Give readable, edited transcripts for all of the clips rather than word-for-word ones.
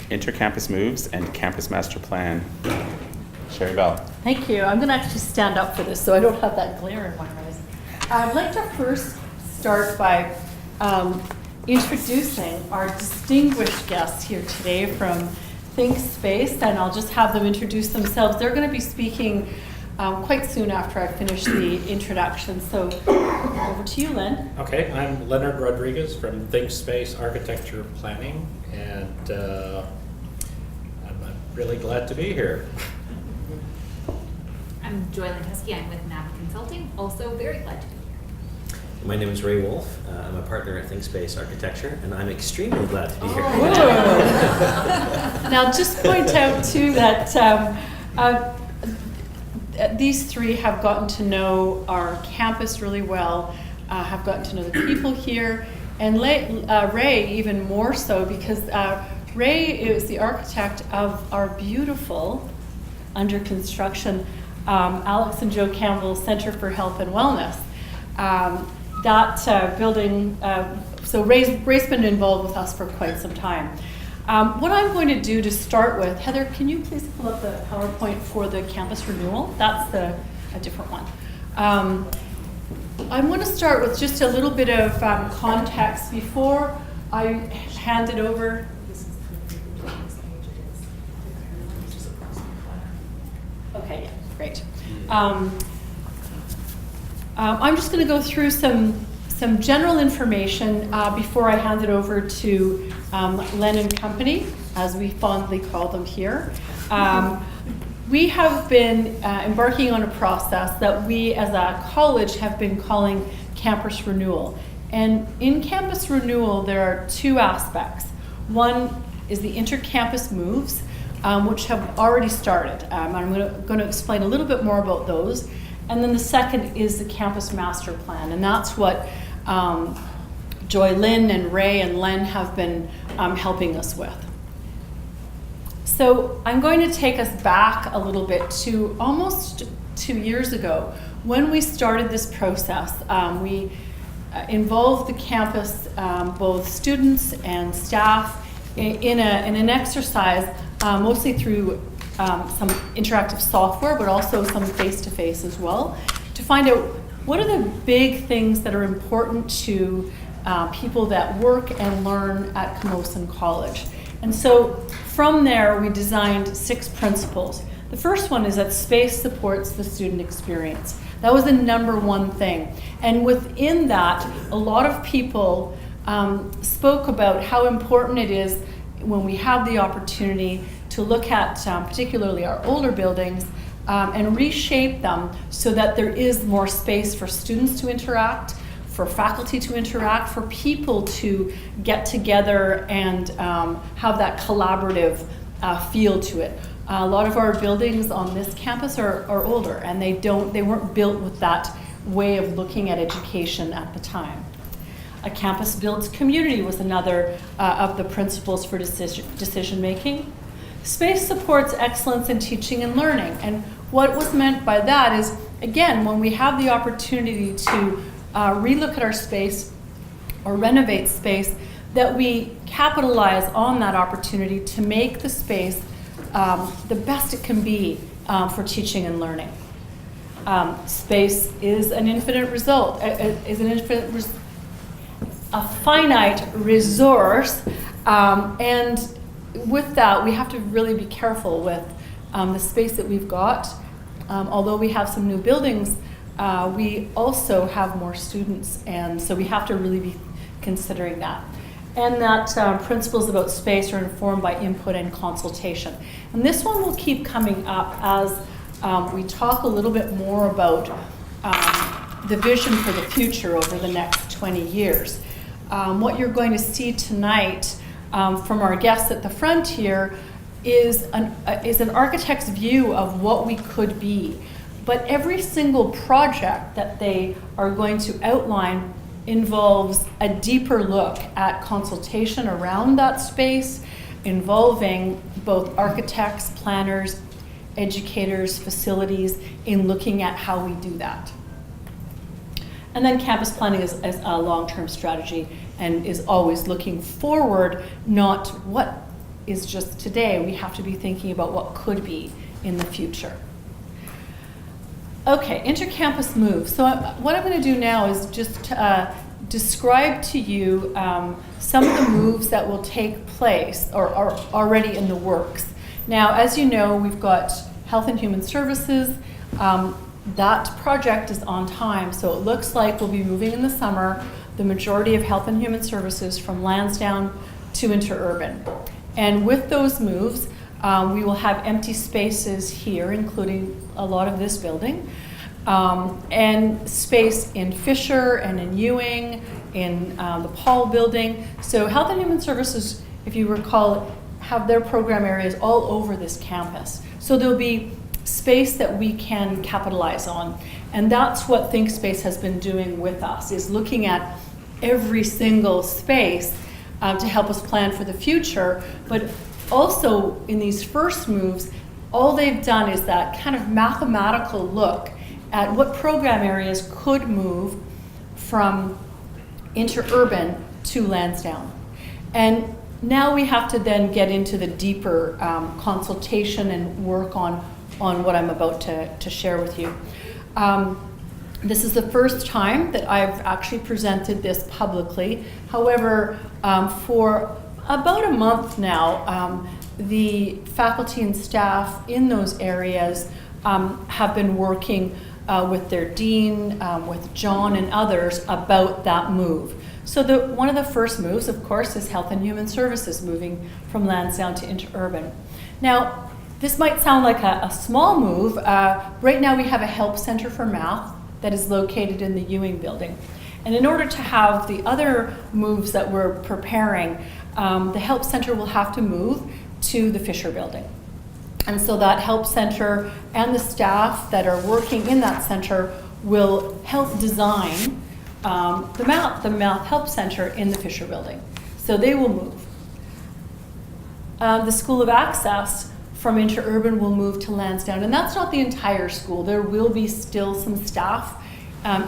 Intercampus Moves and Campus Master Plan. Sherri Bell. Thank you. I'm going to actually stand up for this so I don't have that glare in my eyes. I'd like to first start by introducing our distinguished guests here today from Think Space, and I'll just have them introduce themselves. They're going to be speaking quite soon after I finish the introduction. So over to you, Len. Okay, I'm Leonard Rodriguez from Think Space Architecture Planning, and I'm really glad to be here. I'm Joylyn Husky. I'm with Nav Consulting. Also very glad to be here. My name is Ray Wolf. I'm a partner at Think Space Architecture, and I'm extremely glad to be here. Now, just point out too that these three have gotten to know our campus really well, have gotten to know the people here, and Ray even more so, because Ray is the architect of our beautiful, under construction, Alex and Joe Campbell Center for Health and Wellness. That building, so Ray's been involved with us for quite some time. What I'm going to do to start with, Heather, can you please pull up the PowerPoint for the campus renewal? That's a different one. I'm going to start with just a little bit of context before I hand it over. Okay, yeah, great. I'm just going to go through some general information before I hand it over to Len and Company, as we fondly call them here. We have been embarking on a process that we as a college have been calling campus renewal. And in campus renewal, there are two aspects. One is the intercampus moves, which have already started. I'm going to explain a little bit more about those. And then the second is the campus master plan. And that's what Joy Lynn and Ray and Len have been helping us with. So I'm going to take us back a little bit to almost 2 years ago when we started this process. We involved the campus, both students and staff, in an exercise, mostly through some interactive software, but also some face-to-face as well, to find out what are the big things that are important to people that work and learn at Camosun College. And so from there, we designed 6 principles. The first one is that space supports the student experience. That was the number one thing. And within that, a lot of people spoke about how important it is when we have the opportunity to look at particularly our older buildings and reshape them so that there is more space for students to interact, for faculty to interact, for people to get together and have that collaborative feel to it. A lot of our buildings on this campus are older, and they weren't built with that way of looking at education at the time. A campus builds community was another of the principles for decision making. Space supports excellence in teaching and learning. And what was meant by that is, again, when we have the opportunity to relook at our space or renovate space, that we capitalize on that opportunity to make the space the best it can be for teaching and learning. Space is an infinite result, a finite resource, and with that, we have to really be careful with the space that we've got. Although we have some new buildings, we also have more students, and so we have to really be considering that. And that principles about space are informed by input and consultation. And this one will keep coming up as we talk a little bit more about the vision for the future over the next 20 years. What you're going to see tonight from our guests at the front here is an architect's view of what we could be. But every single project that they are going to outline involves a deeper look at consultation around that space, involving both architects, planners, educators, facilities, in looking at how we do that. And then campus planning is a long-term strategy and is always looking forward, not what is just today. We have to be thinking about what could be in the future. Okay, intercampus moves. So what I'm going to do now is just describe to you some of the moves that will take place or are already in the works. Now, as you know, we've got Health and Human Services. That project is on time, so it looks like we'll be moving in the summer the majority of Health and Human Services from Lansdowne to Interurban. And with those moves, we will have empty spaces here, including a lot of this building, and space in Fisher and in Ewing, in the Paul building. So Health and Human Services, if you recall, have their program areas all over this campus. So there'll be space that we can capitalize on. And that's what ThinkSpace has been doing with us, is looking at every single space to help us plan for the future. But also in these first moves, all they've done is that kind of mathematical look at what program areas could move from interurban to Lansdowne. And now we have to then get into the deeper consultation and work on what I'm about to share with you. This is the first time that I've actually presented this publicly. However, for about a month now, the faculty and staff in those areas have been working with their dean, with John and others about that move. So one of the first moves, of course, is Health and Human Services moving from Lansdowne to interurban. Now, this might sound like a small move. Right now we have a help center for math that is located in the Ewing building. And in order to have the other moves that we're preparing, the help center will have to move to the Fisher building. And so that help center and the staff that are working in that center will help design the math help center in the Fisher building. So they will move. The School of Access from interurban will move to Lansdowne, and that's not the entire school. There will be still some staff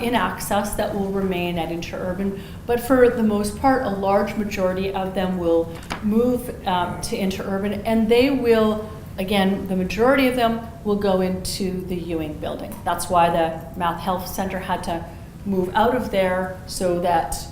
in Access that will remain at interurban, but for the most part, a large majority of them will move to interurban, and they will, again, the majority of them will go into the Ewing building. That's why the Math Health Center had to move out of there so that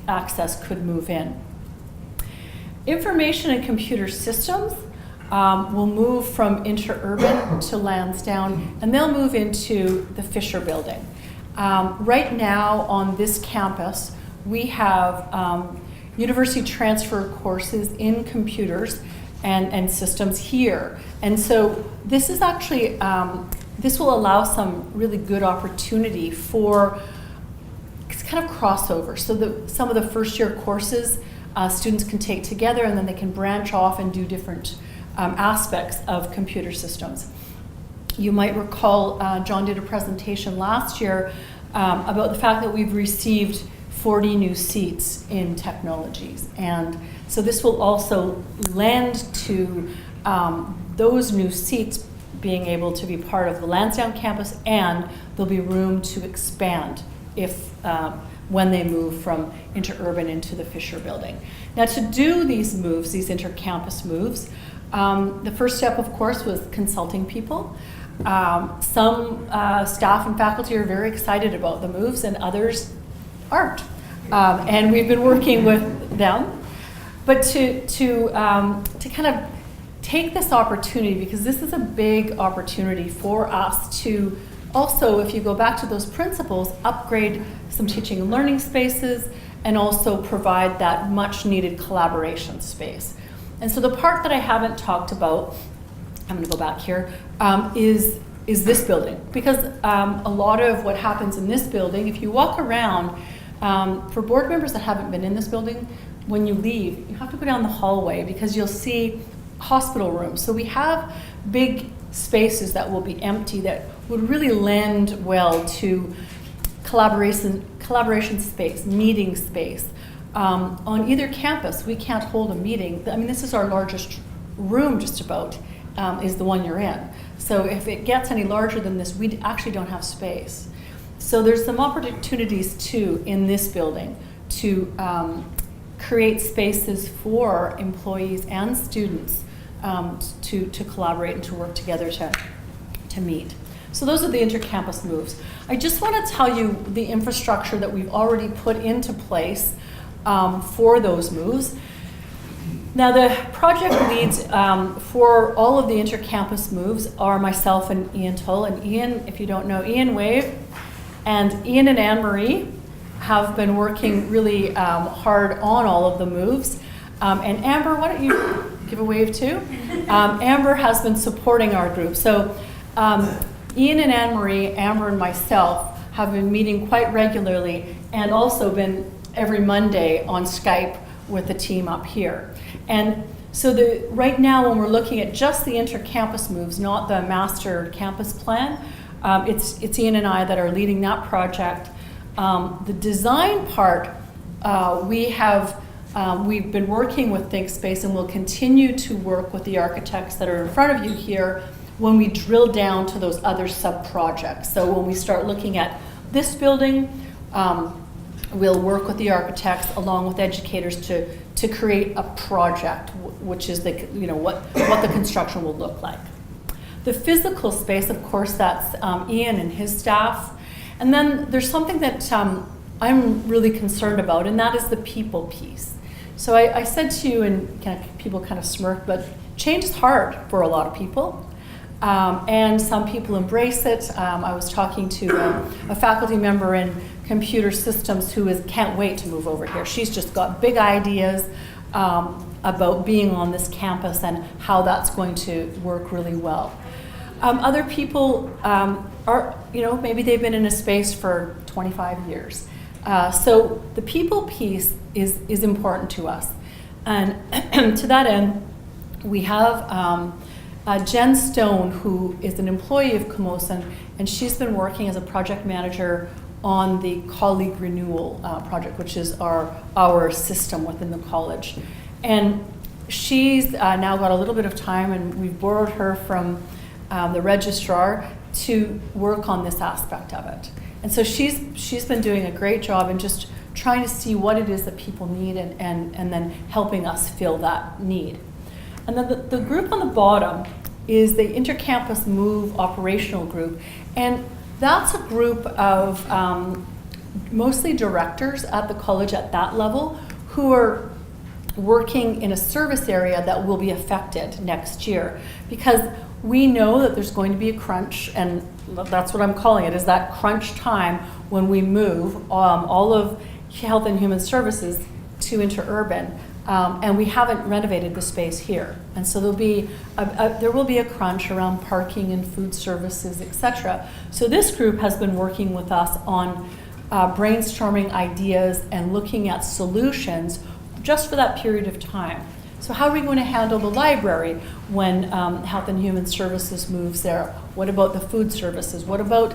Access could move in. Information and Computer Systems will move from interurban to Lansdowne, and they'll move into the Fisher building. Right now on this campus, we have university transfer courses in computers and systems here. And so this is actually, this will allow some really good opportunity for kind of crossover. So that some of the first year courses students can take together, and then they can branch off and do different aspects of computer systems. You might recall John did a presentation last year about the fact that we've received 40 new seats in technologies. And so this will also lend to those new seats being able to be part of the Lansdowne campus, and there'll be room to expand if when they move from interurban into the Fisher building. Now, to do these moves, these intercampus moves, the first step, of course, was consulting people. Some staff and faculty are very excited about the moves, and others aren't. And we've been working with them. But to kind of take this opportunity, because this is a big opportunity for us to also, if you go back to those principles, upgrade some teaching and learning spaces, and also provide that much needed collaboration space. And so the part that I haven't talked about, I'm going to go back here, is this building. Because a lot of what happens in this building, if you walk around, for board members that haven't been in this building, when you leave, you have to go down the hallway because you'll see hospital rooms. So we have big spaces that will be empty that would really lend well to collaboration space, meeting space. On either campus, we can't hold a meeting. I mean, this is our largest room just about, is the one you're in. So if it gets any larger than this, we actually don't have space. So there's some opportunities too in this building to create spaces for employees and students to collaborate and to work together to meet. So those are the intercampus moves. I just want to tell you the infrastructure that we've already put into place for those moves. Now the project leads for all of the intercampus moves are myself and Ian Tull. And Ian, if you don't know Ian, wave. And Ian and Anne-Marie have been working really hard on all of the moves. And Amber, why don't you give a wave too? Amber has been supporting our group. So Ian and Anne-Marie, Amber and myself have been meeting quite regularly and also been every Monday on Skype with the team up here. And so right now when we're looking at just the intercampus moves, not the master campus plan, it's Ian and I that are leading that project. The design part, we've been working with ThinkSpace and will continue to work with the architects that are in front of you here when we drill down to those other sub-projects. So when we start looking at this building, we'll work with the architects along with educators to create a project, which is what the construction will look like. The physical space, of course, that's Ian and his staff. And then there's something that I'm really concerned about, and that is the people piece. So I said to you, and people kind of smirked, but change is hard for a lot of people. And some people embrace it. I was talking to a faculty member in computer systems who can't wait to move over here. She's just got big ideas about being on this campus and how that's going to work really well. Other people are, maybe they've been in a space for 25 years. So the people piece is important to us. And to that end, we have Jen Stone, who is an employee of Camosun, and she's been working as a project manager on the colleague renewal project, which is our system within the college. And she's now got a little bit of time, and we've borrowed her from the registrar to work on this aspect of it. And so she's been doing a great job in just trying to see what it is that people need and then helping us fill that need. And then the group on the bottom is the Intercampus Move operational group. And that's a group of mostly directors at the college at that level who are working in a service area that will be affected next year. Because we know that there's going to be a crunch, and that's what I'm calling it, is that crunch time when we move all of health and human services to interurban. And we haven't renovated the space here. And so there will be a crunch around parking and food services, etc. So this group has been working with us on brainstorming ideas and looking at solutions just for that period of time. So how are we going to handle the library when Health and Human Services moves there? What about the food services? What about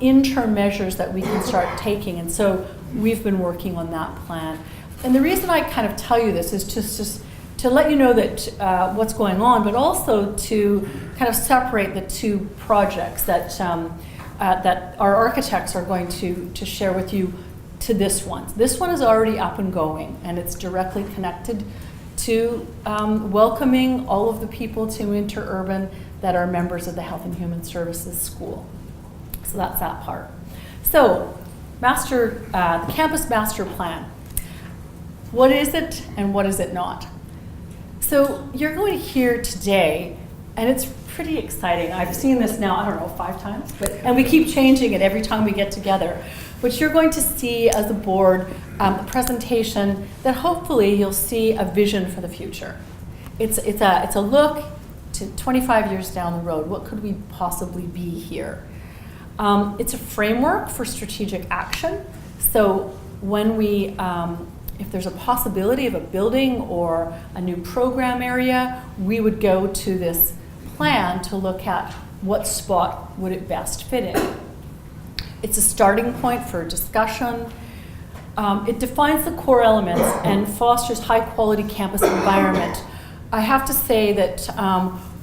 interim measures that we can start taking? And so we've been working on that plan. And the reason I kind of tell you this is just to let you know that what's going on, but also to kind of separate the two projects that our architects are going to share with you to this one. This one is already up and going, and it's directly connected to welcoming all of the people to interurban that are members of the Health and Human Services School. So that's that part. So campus master plan. What is it and what is it not? So you're going to hear today, and it's pretty exciting. I've seen this now, I don't know, 5 times, and we keep changing it every time we get together. But you're going to see as a board a presentation that hopefully you'll see a vision for the future. It's a look to 25 years down the road. What could we possibly be here? It's a framework for strategic action. So when if there's a possibility of a building or a new program area, we would go to this plan to look at what spot would it best fit in. It's a starting point for discussion. It defines the core elements and fosters high-quality campus environment. I have to say that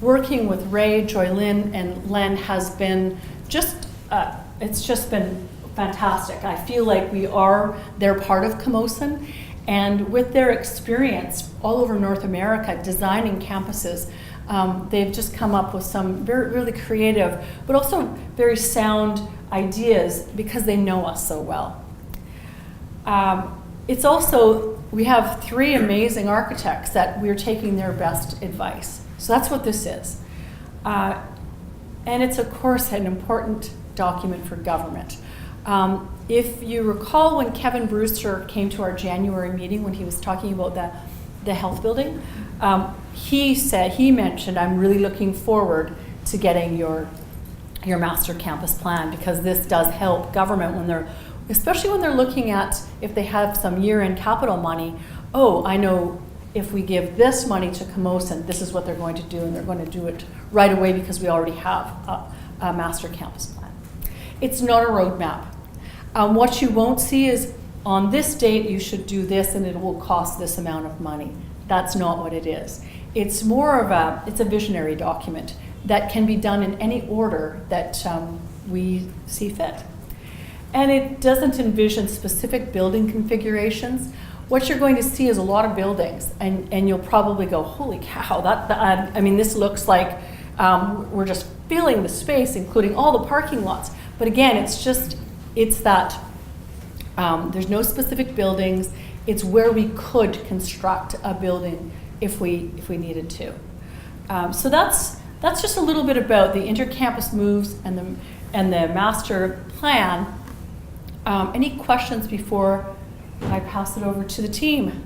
working with Ray, Joylyn, and Len has been it's just been fantastic. I feel like they're part of Camosun, And with their experience all over North America designing campuses, they've just come up with some really creative, but also very sound ideas because they know us so well. It's also, we have 3 amazing architects that we're taking their best advice. So that's what this is. And it's, of course, an important document for government. If you recall when Kevin Brewster came to our January meeting when he was talking about the health building, he mentioned, I'm really looking forward to getting your master campus plan, because this does help government especially when they're looking at if they have some year-end capital money. Oh, I know if we give this money to Camosun, this is what they're going to do, and they're going to do it right away because we already have a master campus plan. It's not a roadmap. What you won't see is on this date you should do this and it will cost this amount of money. That's not what it is. It's more of it's a visionary document that can be done in any order that we see fit. And it doesn't envision specific building configurations. What you're going to see is a lot of buildings, and you'll probably go, holy cow, I mean, this looks like we're just filling the space, including all the parking lots. But again, it's that there's no specific buildings. It's where we could construct a building if we needed to. So that's just a little bit about the intercampus moves and the master plan. Any questions before I pass it over to the team?